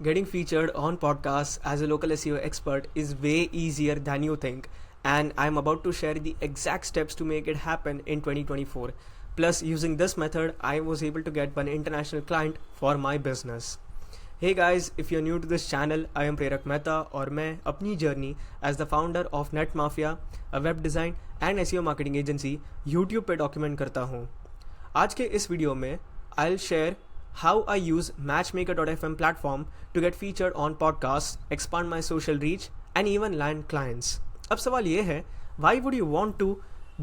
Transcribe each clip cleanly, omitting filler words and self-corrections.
Getting featured on podcasts as a local SEO expert is way easier than you think, and I'm about to share the exact steps to make it happen in 2024. Plus, using this method, I was able to get one international client for my business. Hey guys, if you're new to this channel, I am Prerak Mehta और मैं अपनी journey as the founder of Net Mafia, a web design and SEO marketing agency YouTube पे document करता हूँ. आज के इस video में I will share how I use Matchmaker.fm platform to get featured on podcasts, expand my social reach, and even land clients. अब सवाल ये है, why would you want to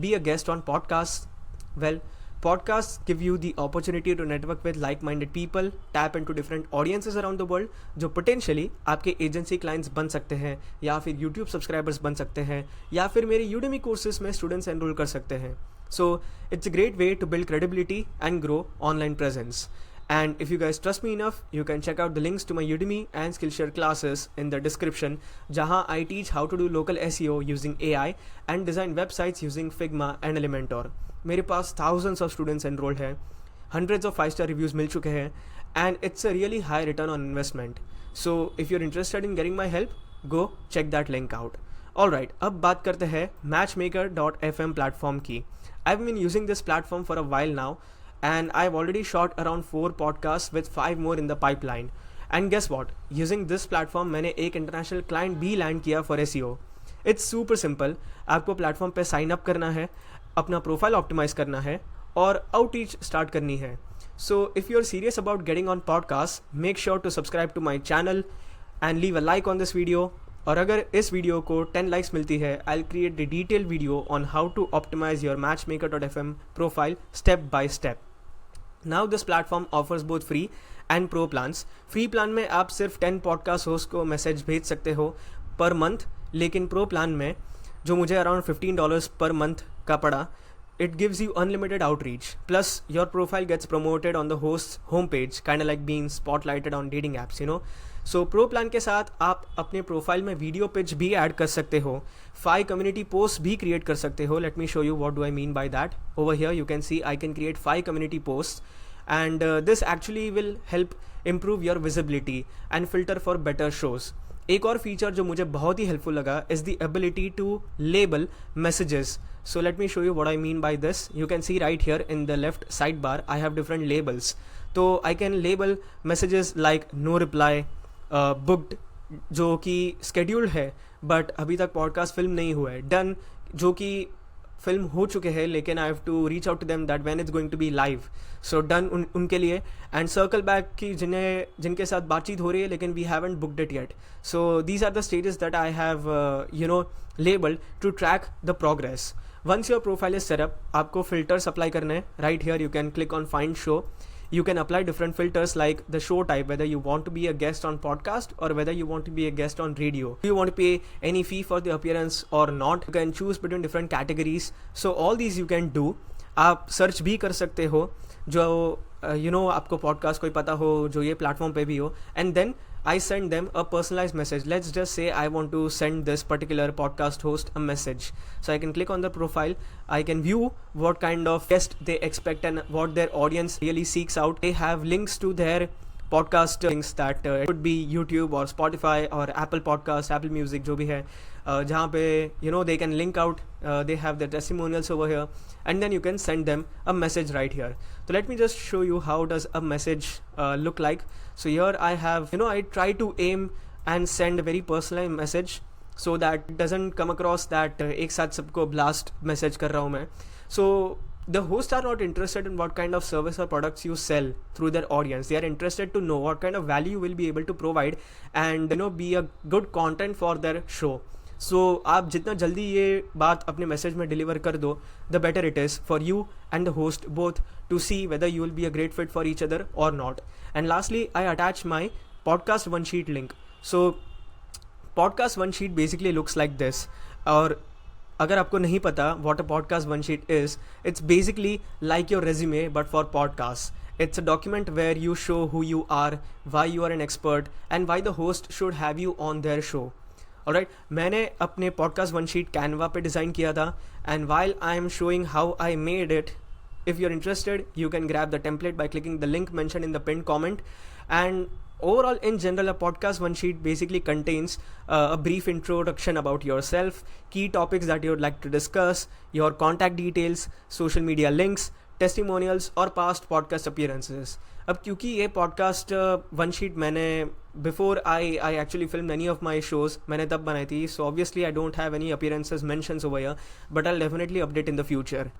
be a guest on podcasts? Well, podcasts give you the opportunity to network with like-minded people, tap into different audiences around the world, जो potentially आपके agency clients बन सकते हैं, या फिर YouTube subscribers बन सकते हैं, या फिर मेरे Udemy courses में students enroll कर सकते हैं. So it's a great way to build credibility and grow online presence. And if you guys trust me enough, you can check out the links to my Udemy and Skillshare classes in the description, jahan I teach how to do local SEO using AI and design websites using Figma and Elementor. मेरे पास thousands of students enrolled हैं, hundreds of 5-star reviews मिल चुके हैं, and it's a really high return on investment. So if you're interested in getting my help, go check that link out. Alright, अब बात करते हैं Matchmaker.fm platform की. I've been using this platform for a while now, and I've already shot around 4 podcasts with 5 more in the pipeline. And guess what? Using this platform मैंने एक international client भी land किया for SEO. It's super simple. आपको platform पे sign up करना है, अपना profile optimize करना है और outreach start करनी है. So if you're serious about getting on podcasts, make sure to subscribe to my channel and leave a like on this video. और अगर इस वीडियो को 10 likes मिलती है, I'll create the detailed video on how to optimize your Matchmaker.fm profile step by step. Now this platform offers both free and pro plans. Free plan में आप सिर्फ 10 podcast host को मैसेज भेज सकते हो पर मंथ, लेकिन pro plan में जो मुझे अराउंड $15 पर मंथ का पड़ा, it gives you unlimited outreach. Plus your profile gets promoted on the host's homepage, kind of like being spotlighted on dating apps, you know. So pro plan के साथ आप अपने profile में video pitch भी add कर सकते हो, 5 community post भी क्रिएट कर सकते हो. Let me show you what do I mean by that. Over here you can see I can create 5 community post, and this actually will help improve your visibility and filter for better shows. एक और feature जो मुझे बहुत ही helpful लगा is the ability to label messages. So let me show you what I mean by this. You can see right here in the left sidebar I have different labels. तो I can label messages like no reply, booked जो कि scheduled है but अभी तक podcast film नहीं हुआ है, done जो कि फिल्म हो चुके हैं लेकिन I have to reach out to them that when it's going to be live, so done उनके लिए. एंड सर्कल बैक की जिनके साथ बातचीत हो रही है लेकिन we haven't booked it yet. So these are the stages that I have labelled to track the progress. Once your profile is set up, आपको फिल्टर्स अप्लाई करने हैं. Right here you can click on find show. You can apply different filters like the show type, whether you want to be a guest on podcast or whether you want to be a guest on radio. Do you want to pay any fee for the appearance or not? You can choose between different categories. So all these you can do. आप search भी कर सकते हो जो आपको podcast कोई पता हो जो ये प्लेटफॉर्म पे भी हो, and then I send them a personalized message. Let's just say I want to send this particular podcast host a message. So I can click on the profile. I can view what kind of guest they expect and what their audience really seeks out. They have links to their podcast links that it could be YouTube or Spotify or Apple Podcast, Apple Music, जो भी है, जहाँ पे they can link out, they have their testimonials over here, and then you can send them a message right here. So let me just show you how does a message look like. So here I have, I try to aim and send a very personalized message so that it doesn't come across that एक साथ सबको blast message कर रहा हूँ मैं. So the hosts are not interested in what kind of service or products you sell through their audience. They are interested to know what kind of value you will be able to provide and be a good content for their show. So आप जितना जल्दी ये बात अपने message में deliver कर दो, the better it is for you and the host both to see whether you will be a great fit for each other or not. And lastly, I attach my podcast one sheet link. So podcast one sheet basically looks like this. और अगर आपको नहीं पता what a podcast one sheet is, it's basically like your resume but for podcasts. It's a document where you show who you are, why you are an expert, and why the host should have you on their show. Alright, मैंने अपने podcast one sheet Canva पे design किया था, and while I am showing how I made it, if you're interested, you can grab the template by clicking the link mentioned in the pinned comment. And Overall, in general, a podcast one sheet basically contains a brief introduction about yourself, key topics that you would like to discuss, your contact details, social media links, testimonials और past podcast appearances. अब क्योंकि ये podcast one sheet मैंने before I actually film any of my shows मैंने तब बनाई थी, so obviously I don't have any appearances mentions over here, but I definitely update in the future.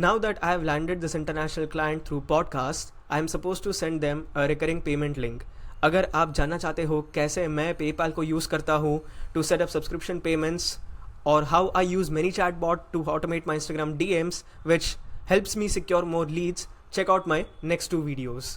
Now that I have landed this international client through podcast, I am supposed to send them a recurring payment link. अगर आप जानना चाहते हो कैसे मैं PayPal को use करता हूँ to set up subscription payments और how I use many chatbot to automate my Instagram DMs which helps me secure more leads, check out my next two videos.